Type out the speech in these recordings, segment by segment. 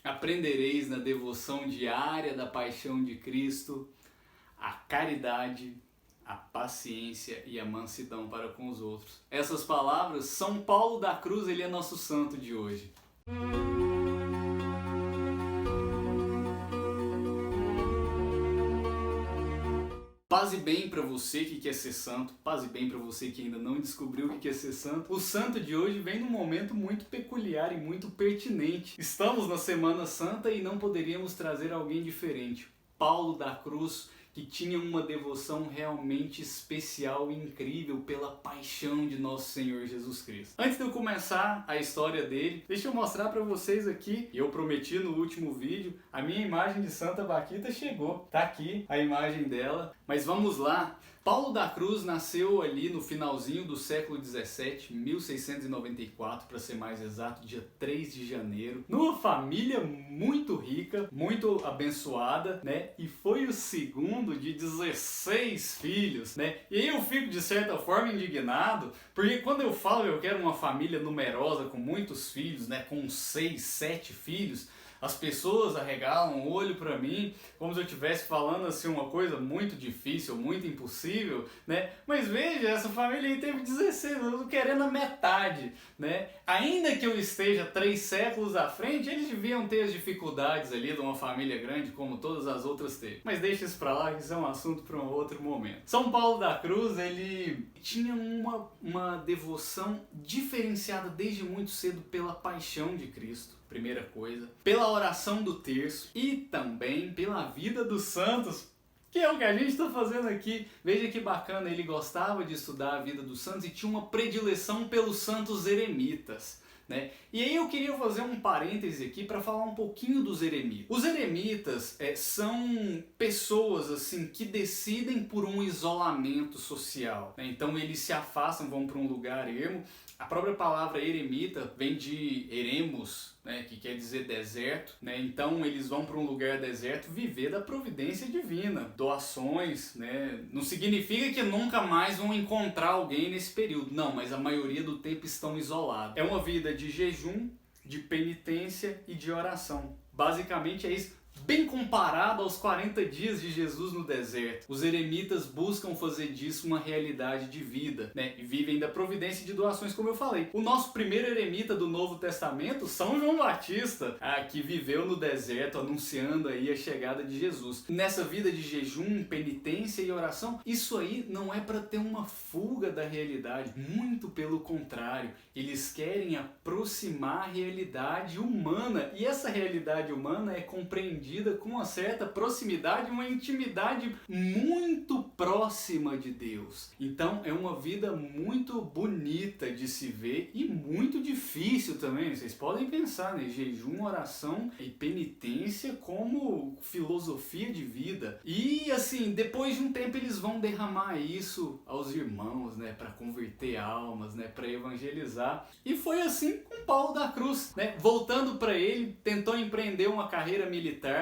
aprendereis na devoção diária da paixão de Cristo a caridade, a paciência e a mansidão para com os outros. Essas palavras, São Paulo da Cruz, ele é nosso santo de hoje. Paz e bem para você que quer ser santo, paz e bem para você que ainda não descobriu o que quer ser santo. O santo de hoje vem num momento muito peculiar e muito pertinente. Estamos na Semana Santa e não poderíamos trazer alguém diferente. Paulo da Cruz, que tinha uma devoção realmente especial e incrível pela paixão de nosso Senhor Jesus Cristo. Antes de eu começar a história dele, deixa eu mostrar para vocês aqui, eu prometi no último vídeo, a minha imagem de Santa Baquita chegou. Tá aqui a imagem dela, mas vamos lá. Paulo da Cruz nasceu ali no finalzinho do século 17, 1694, para ser mais exato, dia 3 de janeiro, numa família muito rica, muito abençoada, né? E foi o segundo de 16 filhos, né? E aí eu fico de certa forma indignado, porque quando eu falo que eu quero uma família numerosa com muitos filhos, né, com 6, 7 filhos, as pessoas arregalam o olho para mim, como se eu estivesse falando assim uma coisa muito difícil, muito impossível, né? Mas veja, essa família aí teve 16, eu tô querendo a metade, né? Ainda que eu esteja 3 séculos à frente, eles deviam ter as dificuldades ali de uma família grande, como todas as outras teve. Mas deixa isso para lá, que isso é um assunto para um outro momento. São Paulo da Cruz, ele tinha uma devoção diferenciada desde muito cedo pela paixão de Cristo. Primeira coisa, pela oração do terço e também pela vida dos santos, que é o que a gente está fazendo aqui. Veja que bacana, ele gostava de estudar a vida dos santos e tinha uma predileção pelos santos eremitas, né? E aí eu queria fazer um parêntese aqui para falar um pouquinho dos eremitas. Os eremitas são pessoas assim que decidem por um isolamento social, né? Então eles se afastam, vão para um lugar ermo. A própria palavra eremita vem de eremos, né, que quer dizer deserto, né? Então eles vão para um lugar deserto viver da providência divina, doações, né? Não significa que nunca mais vão encontrar alguém nesse período, não, mas a maioria do tempo estão isolados. É uma vida de jejum, de penitência e de oração. Basicamente é isso. Bem comparado aos 40 dias de Jesus no deserto, os eremitas buscam fazer disso uma realidade de vida, né? E vivem da providência e de doações, como eu falei. O nosso primeiro eremita do Novo Testamento, São João Batista, que viveu no deserto anunciando aí a chegada de Jesus. Nessa vida de jejum, penitência e oração, isso aí não é para ter uma fuga da realidade, muito pelo contrário. Eles querem aproximar a realidade humana, e essa realidade humana é compreendida com uma certa proximidade, uma intimidade muito próxima de Deus. Então é uma vida muito bonita de se ver e muito difícil também. Vocês podem pensar, né? Jejum, oração e penitência como filosofia de vida. E assim, depois de um tempo eles vão derramar isso aos irmãos, né? Para converter almas, né? Para evangelizar. E foi assim com Paulo da Cruz, né? Voltando para ele, tentou empreender uma carreira militar,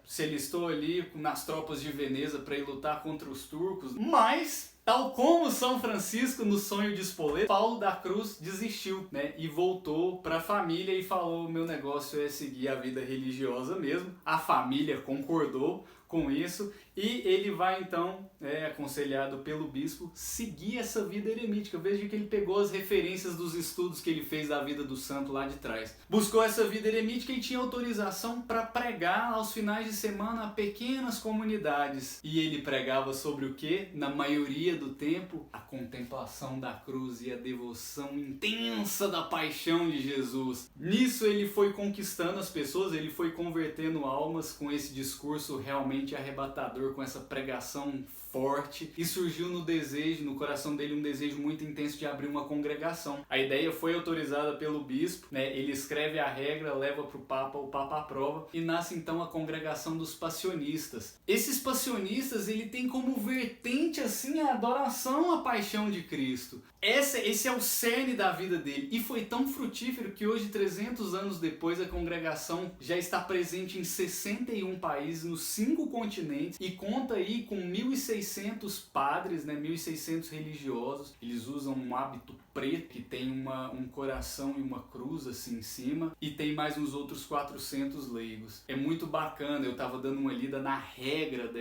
se alistou ali nas tropas de Veneza para ir lutar contra os turcos, mas, tal como São Francisco no Sonho de Spoleto, Paulo da Cruz desistiu, né? E voltou para a família e falou: meu negócio é seguir a vida religiosa mesmo. A família concordou com isso e ele vai então, aconselhado pelo bispo, seguir essa vida eremítica. Veja que ele pegou as referências dos estudos que ele fez da vida do santo lá de trás. Buscou essa vida eremítica e tinha autorização para pregar aos finais de semana a pequenas comunidades. E ele pregava sobre o que? Na maioria do tempo, a contemplação da cruz e a devoção intensa da paixão de Jesus. Nisso ele foi conquistando as pessoas, ele foi convertendo almas com esse discurso realmente arrebatador, com essa pregação forte, e surgiu no coração dele um desejo muito intenso de abrir uma congregação. A ideia foi autorizada pelo bispo, né? Ele escreve a regra, leva para o Papa aprova, e nasce então a congregação dos passionistas. Esses passionistas, ele tem como vertente assim a adoração à paixão de Cristo. Esse é o cerne da vida dele. E foi tão frutífero que hoje, 300 anos depois, a congregação já está presente em 61 países, nos 5 continentes, e conta aí com 1.600 padres, né, 1.600 religiosos. Eles usam um hábito preto que tem um coração e uma cruz assim em cima, e tem mais uns outros 400 leigos. É muito bacana. Eu estava dando uma lida na regra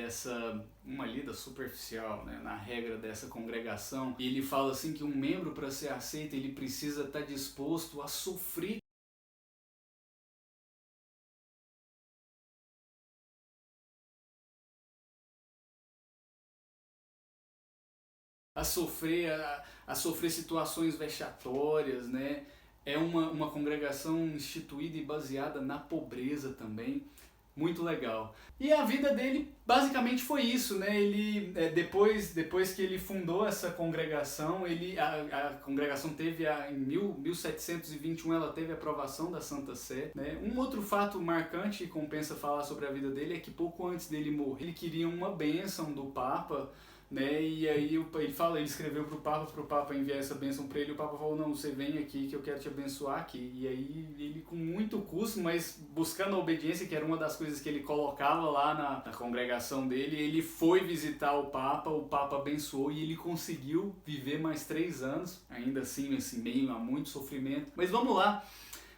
uma lida superficial, né, na regra dessa congregação, e ele fala assim que um membro, para ser aceito, ele precisa estar disposto a sofrer a sofrer situações vexatórias, né? É uma congregação instituída e baseada na pobreza também. Muito legal. E a vida dele basicamente foi isso, né? Ele, depois que ele fundou essa congregação, a congregação teve, em 1721, ela teve a aprovação da Santa Sé, né? Um outro fato marcante que compensa falar sobre a vida dele é que pouco antes dele morrer, ele queria uma bênção do Papa, né? E aí ele escreveu pro Papa enviar essa bênção para ele, e o Papa falou: não, você vem aqui que eu quero te abençoar aqui. E aí ele, com muito custo, mas buscando a obediência, que era uma das coisas que ele colocava lá na congregação dele, ele foi visitar o Papa abençoou, e ele conseguiu viver mais 3 anos, ainda assim, meio a muito sofrimento. Mas vamos lá,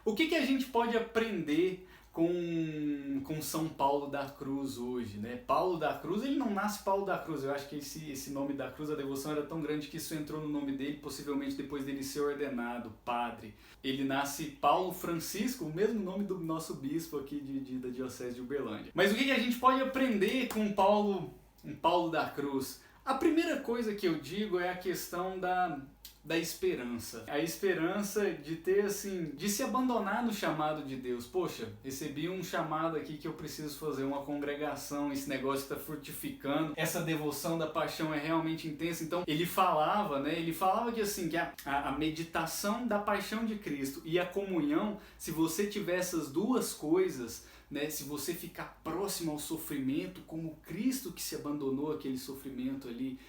o que a gente pode aprender com São Paulo da Cruz hoje, né? Paulo da Cruz, ele não nasce Paulo da Cruz. Eu acho que esse nome da Cruz, a devoção era tão grande que isso entrou no nome dele, possivelmente depois dele ser ordenado padre. Ele nasce Paulo Francisco, o mesmo nome do nosso bispo aqui da Diocese de Uberlândia. Mas o que a gente pode aprender com Paulo da Cruz? A primeira coisa que eu digo é a questão da esperança. A esperança de ter, assim, de se abandonar no chamado de Deus. Poxa, recebi um chamado aqui que eu preciso fazer uma congregação, esse negócio está frutificando, essa devoção da paixão é realmente intensa. Então ele falava, né? Ele falava que assim, que a meditação da paixão de Cristo e a comunhão, se você tiver essas duas coisas, né, se você ficar próximo ao sofrimento, como Cristo que se abandonou aquele sofrimento ali,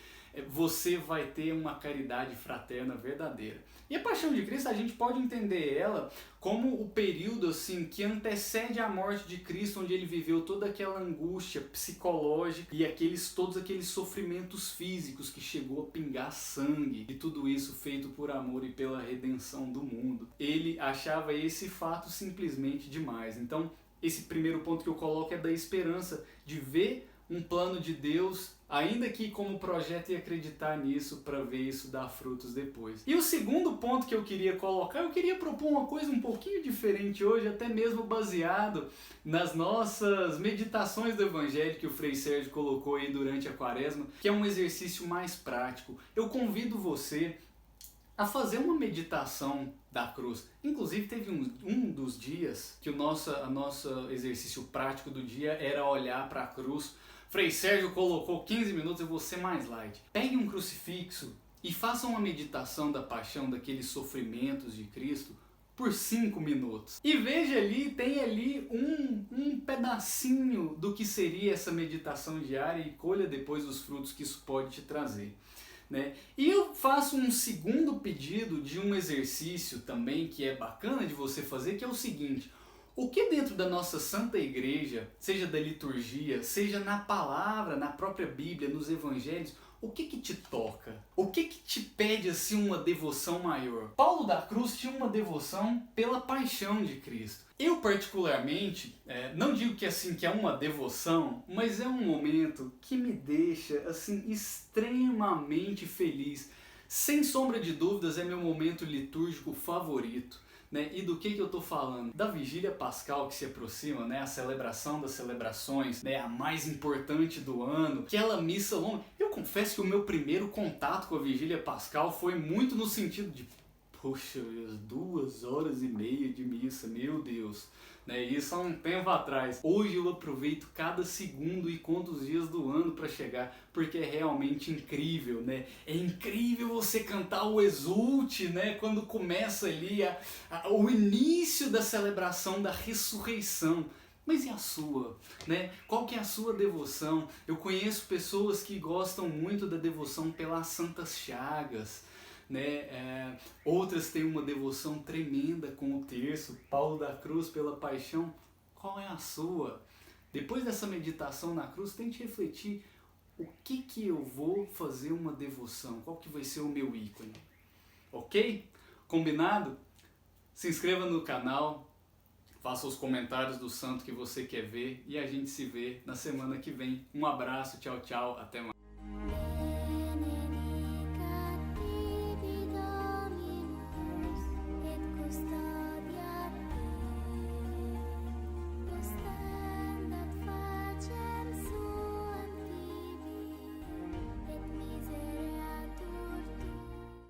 você vai ter uma caridade fraterna verdadeira. E a paixão de Cristo, a gente pode entender ela como o período assim que antecede a morte de Cristo, onde ele viveu toda aquela angústia psicológica e todos aqueles sofrimentos físicos, que chegou a pingar sangue, e tudo isso feito por amor e pela redenção do mundo. Ele achava esse fato simplesmente demais. Então, esse primeiro ponto que eu coloco é da esperança, de ver um plano de Deus, ainda que como projeto, e acreditar nisso para ver isso dar frutos depois. E o segundo ponto que eu queria colocar, eu queria propor uma coisa um pouquinho diferente hoje, até mesmo baseado nas nossas meditações do Evangelho que o Frei Sérgio colocou aí durante a Quaresma, que é um exercício mais prático. Eu convido você a fazer uma meditação da cruz. Inclusive teve um dos dias que o nosso exercício prático do dia era olhar para a cruz. Frei Sérgio colocou 15 minutos, eu vou ser mais light. Pegue um crucifixo e faça uma meditação da paixão, daqueles sofrimentos de Cristo, por 5 minutos. E veja ali, tem ali um pedacinho do que seria essa meditação diária, e colha depois os frutos que isso pode te trazer. Né? E eu faço um segundo pedido de um exercício também que é bacana de você fazer, que é o seguinte: o que dentro da nossa Santa Igreja, seja da liturgia, seja na palavra, na própria Bíblia, nos Evangelhos, o que te toca? O que te pede assim uma devoção maior? Paulo da Cruz tinha uma devoção pela paixão de Cristo. Eu particularmente, não digo que assim que é uma devoção, mas é um momento que me deixa assim extremamente feliz. Sem sombra de dúvidas, é meu momento litúrgico favorito. Né? E do que eu estou falando? Da Vigília Pascal que se aproxima, né? A celebração das celebrações, né? A mais importante do ano, aquela missa longa. Eu confesso que o meu primeiro contato com a Vigília Pascal foi muito no sentido de: poxa, 2h30 de missa, meu Deus, né? Isso há um tempo atrás. Hoje eu aproveito cada segundo e conto os dias do ano para chegar, porque é realmente incrível, né? É incrível você cantar o Exulte, né? Quando começa ali o início da celebração da ressurreição. Mas e a sua? Né? Qual que é a sua devoção? Eu conheço pessoas que gostam muito da devoção pelas Santas Chagas, né? Outras têm uma devoção tremenda com o terço, Paulo da Cruz pela paixão. Qual é a sua? Depois dessa meditação na cruz, tente refletir o que eu vou fazer uma devoção, qual que vai ser o meu ícone, ok? Combinado? Se inscreva no canal, faça os comentários do santo que você quer ver e a gente se vê na semana que vem. Um abraço, tchau, tchau, até mais.